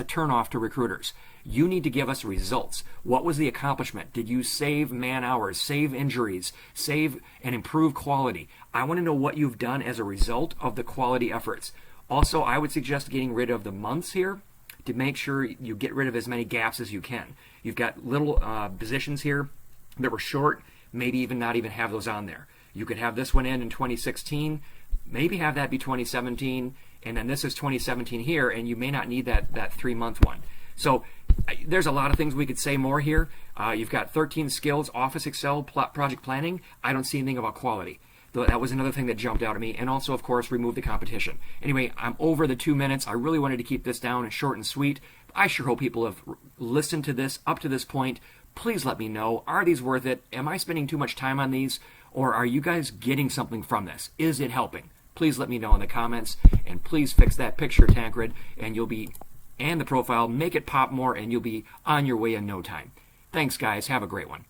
a turnoff to recruiters. You need to give us results. What was the accomplishment? Did you save man hours, save injuries, save and improve quality? I want to know what you've done as a result of the quality efforts. Also, I would suggest getting rid of the months here to make sure you get rid of as many gaps as you can. You've got little positions here that were short, maybe even not even have those on there. You could have this one in 2016, maybe have that be 2017, and then this is 2017 here, and you may not need that 3-month one. So there's a lot of things we could say more here. You've got 13 skills, Office, Excel, project planning. I don't see anything about quality. That was another thing that jumped out at me. And also, of course, remove the competition. Anyway, I'm over the 2 minutes. I really wanted to keep this down and short and sweet. I sure hope people have listened to this up to this point. Please let me know. Are these worth it? Am I spending too much time on these? Or are you guys getting something from this? Is it helping? Please let me know in the comments. And please fix that picture, Tancred, and the profile. Make it pop more, and you'll be on your way in no time. Thanks, guys. Have a great one.